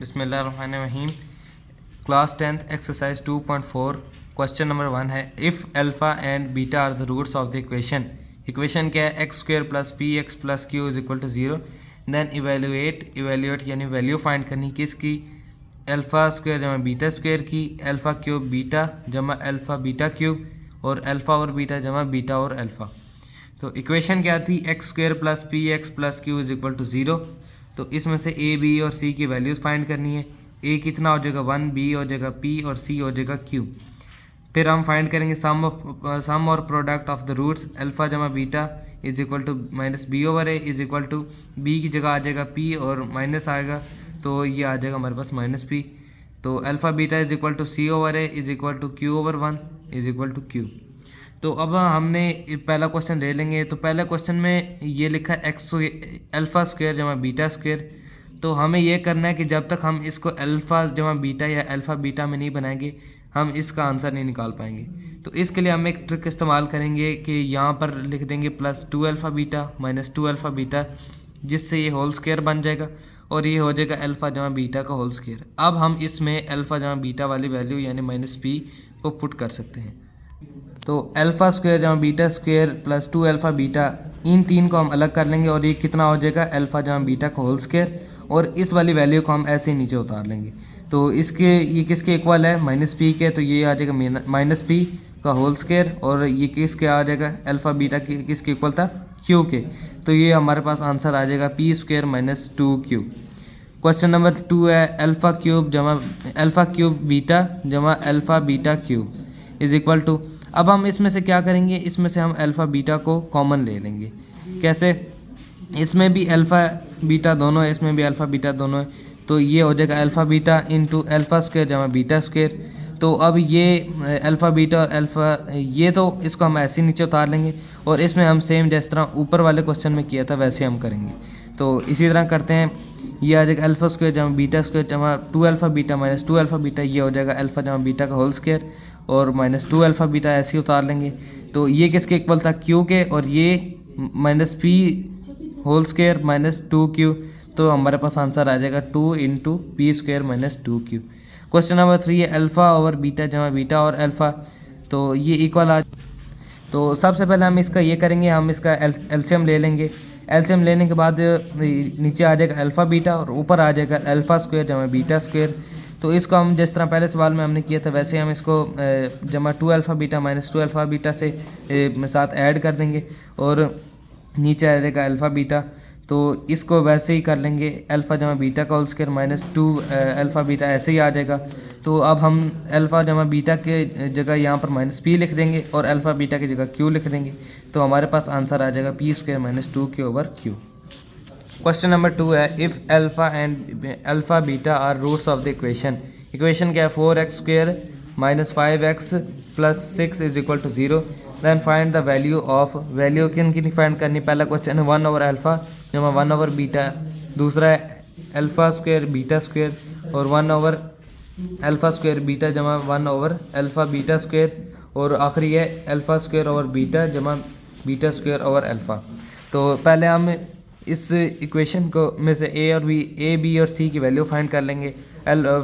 बिस्मिल्लाहिर्रहमानिर्रहीम। Class 10th exercise 2.4 question number 1 है if alpha and beta are the roots of the equation क्या है X square plus P X plus Q is equal to 0। Then evaluate यानी value find करनी किसकी, alpha square जमा beta square की, alpha cube beta जमा alpha beta cube और alpha और बीटा जमा बीटा और अल्फ़ा। तो इक्वेशन क्या थी, X square plus P X plus Q is equal to 0। तो इसमें से ए बी और सी की वैल्यूज़ फाइंड करनी है। ए कितना हो जाएगा 1, बी हो जाएगा पी और सी हो जाएगा क्यू। फिर हम फाइंड करेंगे सम और product of the roots, alpha जमा beta is equal to minus b over A is equal to b की जगह आ जाएगा पी और माइनस आएगा तो ये आ जाएगा हमारे पास माइनस पी। तो alpha beta is equal to C over A is equal to Q over 1 is equal to Q. तो अब हमने पहला क्वेश्चन ले लेंगे। तो पहले क्वेश्चन में ये लिखा है एक्स अल्फ़ा स्क्वेयर जमा बीटा स्क्वेयर। तो हमें ये करना है कि जब तक हम इसको अल्फ़ा जमा बीटा या अल्फ़ा बीटा में नहीं बनाएंगे हम इसका आंसर नहीं निकाल पाएंगे। तो इसके लिए हम एक ट्रिक इस्तेमाल करेंगे कि यहाँ पर लिख देंगे plus 2 alpha beta minus 2 alpha beta, जिससे ये होल स्क्वायर बन जाएगा और ये हो जाएगा अल्फ़ा जमा बीटा का होल स्क्वायर। अब हम इसमें अल्फ़ा जमा बीटा वाली वैल्यू यानी माइनस पी को पुट कर सकते हैं। तो अल्फ़ा स्क्वायर जमा beta square plus 2 alpha beta, इन तीन को हम अलग कर लेंगे और ये कितना हो जाएगा अल्फ़ा जमा बीटा का होल स्क्वायर, और इस वाली वैल्यू को हम ऐसे ही नीचे उतार लेंगे। तो इसके ये किसके इक्वल है माइनस पी के, तो ये आ जाएगा माइनस पी का होल स्क्वायर, और ये किसके आ जाएगा अल्फ़ा बीटा किसके इक्वल था क्यू के। तो ये हमारे पास आंसर आ जाएगा P square minus 2 Q. Question number 2 है अल्फ़ा क्यूब बीटा जमा alpha beta cube is equal to. अब हम इसमें से क्या करेंगे, इसमें से हम अल्फ़ा बीटा को कॉमन ले लेंगे। कैसे, इसमें भी अल्फ़ा बीटा दोनों है, इसमें भी अल्फ़ा बीटा दोनों है, तो ये हो जाएगा alpha beta into alpha square जमा बीटा स्क्वायर। तो अब ये अल्फ़ा बीटा और अल्फ़ा ये तो इसको हम ऐसे ही नीचे उतार लेंगे और इसमें हम सेम जिस तरह ऊपर वाले क्वेश्चन में किया था वैसे हम करेंगे। तो इसी तरह करते हैं, ये आ जाएगा अल्फ़ा स्क्वायर जमा बीटा स्क्वायर जमा 2 alpha beta minus 2 alpha beta, ये हो जाएगा अल्फ़ा जमा बीटा का होल स्क्वायर और माइनस 2 अल्फ़ा बीटा ऐसे ही उतार लेंगे। तो ये किसके इक्वल था क्यू के, और ये minus P whole square minus 2 Q. तो हमारे पास आंसर आ जाएगा 2 into P square minus 2 Q. Question number 3 है अल्फ़ा ओवर बीटा जमा बीटा और अल्फ़ा, तो ये इक्वल आ। तो सबसे पहले हम इसका ये करेंगे, हम इसका एलसीएम ले लेंगे। एलसीएम लेने के बाद नीचे आ जाएगा अल्फ़ा बीटा और ऊपर आ जाएगा अल्फ़ा स्क्वायर जमा बीटा स्क्वायर। तो इसको हम जिस तरह पहले सवाल में हमने किया था वैसे हम इसको जमा 2 alpha beta minus 2 alpha beta से साथ ऐड कर देंगे और नीचे आ जाएगा अल्फ़ा बीटा। तो इसको वैसे ही कर लेंगे, अल्फ़ा जमा बीटा का whole square minus 2 alpha beta ऐसे ही आ जाएगा। तो अब हम अल्फ़ा जमा बीटा के जगह यहाँ पर माइनस पी लिख देंगे और अल्फ़ा बीटा की जगह क्यू लिख देंगे। तो हमारे पास आंसर आ जाएगा P square minus 2 Q over Q. Question number 2 है if alpha and alpha beta are roots of the equation क्या है 4x square minus 5x plus 6 is equal to 0। Then find the value of, value किन find करनी। पहला question है 1 over alpha जमा 1 over beta, दूसरा है अल्फ़ा स्क्वेयर बीटा स्क्वेयर और 1 ओवर अल्फ़ा स्क्वेयर बीटा जमा 1 ओवर अल्फ़ा बीटा स्क्वेयर, और आखिरी है अल्फ़ा स्क्वेयर ओवर बीटा जमा बीटा स्क्वेयर ओवर अल्फ़ा। तो पहले हम इस इक्वेशन को में से ए बी और सी की वैल्यू फाइंड कर लेंगे।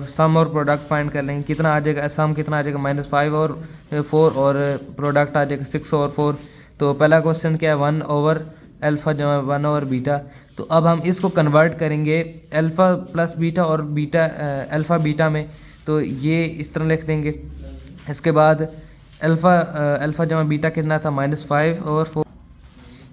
सम और प्रोडक्ट फाइंड कर लेंगे, कितना आ जाएगा, सम कितना आ जाएगा माइनस 5 और 4 और प्रोडक्ट आ जाएगा 6 और 4। तो पहला क्वेश्चन क्या है 1 ओवर अल्फ़ा जमा 1 ओवर बीटा। तो अब हम इसको कन्वर्ट करेंगे अल्फ़ा प्लस बीटा और बीटा अल्फ़ा बीटा में, तो ये इस तरह लिख देंगे। इसके बाद अल्फ़ा जमा बीटा कितना था माइनस 5 और 4,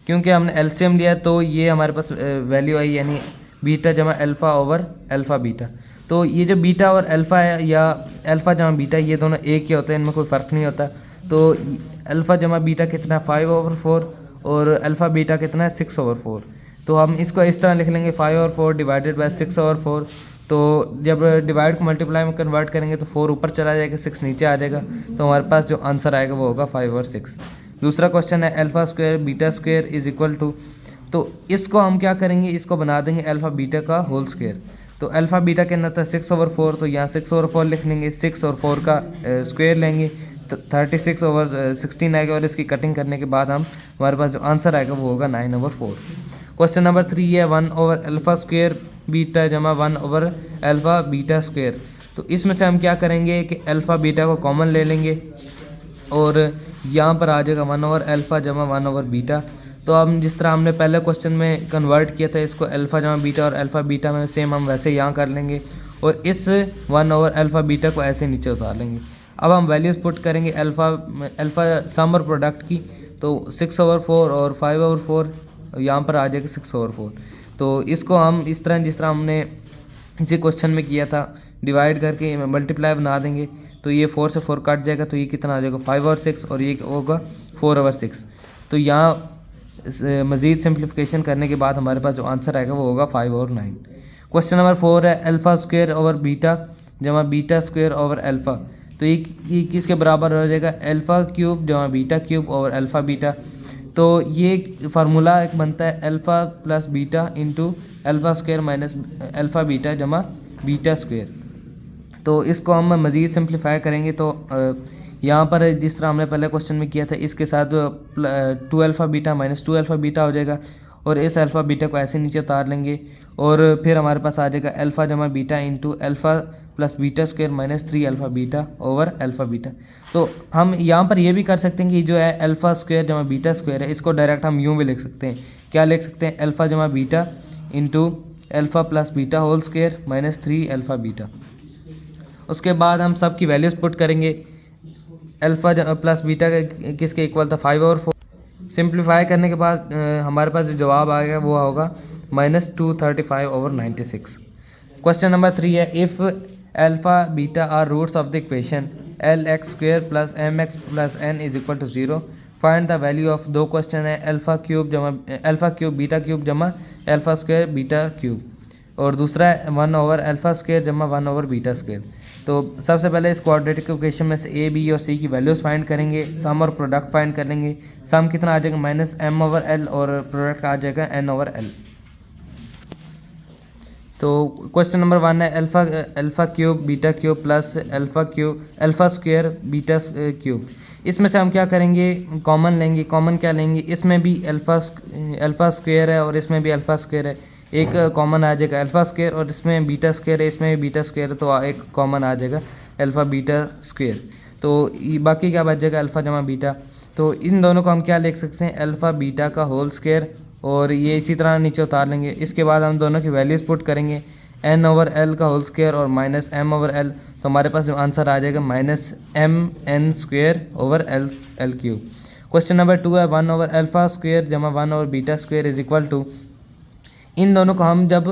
क्योंकि हमने एलसीएम लिया तो ये हमारे पास वैल्यू आई यानी बीटा जमा अल्फ़ा ओवर अल्फ़ा बीटा। तो ये जो बीटा और अल्फ़ा है या अल्फ़ा जमा बीटा ये दोनों एक ही होते हैं, इनमें कोई फ़र्क नहीं होता। तो अल्फ़ा जमा बीटा कितना 5 ओवर 4 और अल्फ़ा बीटा कितना है 6 ओवर 4। तो हम इसको इस तरह लिख लेंगे 5 ओवर 4 डिवाइडेड बाय 6 ओवर 4। तो जब डिवाइड को मल्टीप्लाई में कन्वर्ट करेंगे तो 4 ऊपर चला जाएगा 6 नीचे आ जाएगा, तो हमारे पास जो आंसर आएगा वो होगा 5 ओवर 6। दूसरा क्वेश्चन है alpha square beta square is equal to. तो इसको हम क्या करेंगे, इसको बना देंगे अल्फ़ा बीटा का होल स्क्वायर। तो अल्फ़ा बीटा के अंदर था 6 ओवर 4, तो यहाँ 6 ओवर 4 लिख लेंगे, 6 और 4 का स्क्वायर लेंगे तो 36 ओवर 16 आएगा, और इसकी कटिंग करने के बाद हमारे पास जो आंसर आएगा वो होगा 9 ओवर 4। क्वेश्चन नंबर 3 है 1 ओवर अल्फ़ा स्क्वायर बीटा जमा 1 ओवर अल्फ़ा बीटा स्क्वायर। तो इसमें से हम क्या करेंगे कि अल्फ़ा बीटा को कॉमन ले लेंगे और यहाँ पर आ जाएगा 1 ओवर अल्फ़ा जमा 1 ओवर बीटा। तो हम जिस तरह हमने पहले क्वेश्चन में कन्वर्ट किया था इसको अल्फ़ा जमा बीटा और अल्फ़ा बीटा में, सेम हम वैसे यहाँ कर लेंगे और इस 1 ओवर अल्फ़ा बीटा को ऐसे नीचे उतार लेंगे। अब हम वैल्यूज़ पुट करेंगे अल्फ़ा सम और प्रोडक्ट की, तो 6 ओवर 4 और 5 ओवर 4, यहाँ पर आ जाएगा 6 ओवर 4। तो इसको हम इस तरह जिस तरह हमने इसी क्वेश्चन में किया था डिवाइड करके मल्टीप्लाई बना देंगे। तो ये 4 से 4 कट जाएगा, तो ये कितना आ जाएगा 5 ओवर 6 और ये होगा 4 ओवर 6। तो यहाँ मज़ीद सिंप्लीफिकेशन करने के बाद हमारे पास जो आंसर आएगा वो होगा 5 ओवर 9। क्वेश्चन नंबर 4 है अल्फ़ा स्क्वायर ओवर बीटा जमा बीटा स्क्वायर ओवर अल्फ़ा। तो ये किसके बराबर हो जाएगा, अल्फ़ा क्यूब जमा beta cube over alpha beta. तो ये फार्मूला एक बनता है alpha plus beta into alpha square minus alpha beta जमा बीटा स्क्वायर। तो इसको हम मज़ीद सिंप्लीफाई करेंगे तो यहाँ पर जिस तरह हमने पहले क्वेश्चन में किया था इसके साथ 2 alpha beta minus 2 alpha beta हो जाएगा और इस अल्फ़ा बीटा को ऐसे नीचे उतार लेंगे और फिर हमारे पास आ जाएगा अल्फ़ा जमा beta into alpha plus beta square minus 3 alpha beta over alpha beta. तो हम यहाँ पर ये भी कर सकते हैं कि जो है अल्फ़ा स्क्वायर जमा बीटा स्क्वायर है इसको डायरेक्ट हम यूँ भी लिख सकते हैं। क्या लिख सकते हैं, अल्फ़ा जमा beta into alpha plus beta whole square minus 3 alpha beta. उसके बाद हम सब की वैल्यूज़ पुट करेंगे। अल्फ़ा प्लस बीटा किसके इक्वल था 5 ओवर 4। सिंप्लीफाई करने के बाद हमारे पास जो जवाब आएगा वो होगा -235 ओवर 96। क्वेश्चन नंबर 3 है if alpha beta are roots of the equation LX square plus MX plus N is equal to 0 find the value of. दो क्वेश्चन है अल्फ़ा क्यूब बीटा क्यूब जमा अल्फ़ा स्क्वायर बीटा क्यूब और दूसरा है 1 over alpha square जमा 1 over beta square. तो सबसे पहले इस क्वाड्रेटिक इक्वेशन में से A, B और C की वैल्यूज़ फाइंड करेंगे, सम और प्रोडक्ट फाइंड कर लेंगे। सम कितना आ जाएगा -m ओवर l और प्रोडक्ट आ जाएगा n ओवर l। तो क्वेश्चन नंबर 1 है alpha cube beta cube plus alpha square beta cube. इसमें से हम क्या करेंगे, कॉमन लेंगे। कॉमन क्या लेंगे, इसमें भी अल्फ़ा स्क्वायर है और इसमें भी अल्फ़ा स्क्वायर है, एक कॉमन आ जाएगा अल्फ़ा स्क्वायर और इसमें बीटा स्क्वायर है, इसमें भी बीटा स्क्वायर है, तो एक कॉमन आ जाएगा अल्फ़ा बीटा स्क्वायर। तो बाकी क्या बच जाएगा अल्फ़ा जमा बीटा। तो इन दोनों को हम क्या लिख सकते हैं, अल्फ़ा बीटा का होल स्क्वायर और ये इसी तरह नीचे उतार लेंगे। इसके बाद हम दोनों की वैल्यूज़ पुट करेंगे, n ओवर l का होल स्क्वायर और माइनस m ओवर l। तो हमारे पास आंसर आ जाएगा -mn square over l cube. Question number 2 है 1 ओवर अल्फ़ा स्क्वायर जमा 1 over beta square is equal to. इन दोनों को हम जब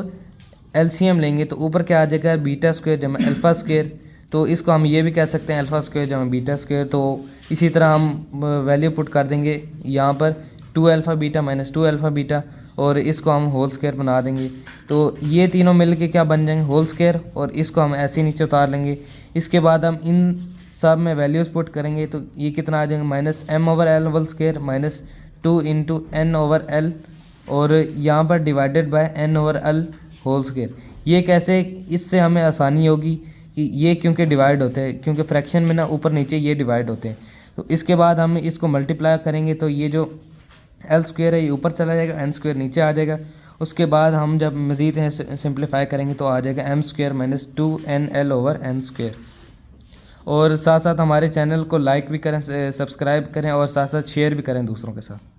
LCM लेंगे तो ऊपर क्या आ जाएगा, बीटा स्क्वायर जमा अल्फ़ा स्क्वायर। तो इसको हम ये भी कह सकते हैं अल्फ़ा स्क्वायर जमा बीटा स्क्वायर। तो इसी तरह हम वैल्यू पुट कर देंगे यहाँ पर 2 alpha beta minus 2 alpha beta और इसको हम होल स्क्वायर बना देंगे। तो ये तीनों मिल के क्या बन जाएंगे, होल स्क्वायर, और इसको हम ऐसे नीचे उतार लेंगे। इसके बाद हम इन सब में वैल्यूज़ पुट करेंगे तो ये कितना आ जाएंगे, -m over l whole square minus 2 into n over l और यहाँ पर divided by n over l whole square. ये कैसे, इससे हमें आसानी होगी कि ये क्योंकि डिवाइड होते हैं, क्योंकि फ्रैक्शन में ना ऊपर नीचे ये डिवाइड होते हैं। तो इसके बाद हम इसको मल्टीप्लाई करेंगे तो ये जो l स्क्वायर है ये ऊपर चला जाएगा, n स्क्वायर नीचे आ जाएगा। उसके बाद हम जब मज़ीद है सिंप्लीफाई करेंगे तो आ जाएगा m square minus 2nl over n square. और साथ साथ हमारे चैनल को लाइक भी करें, सब्सक्राइब करें और साथ साथ शेयर भी करें दूसरों के साथ।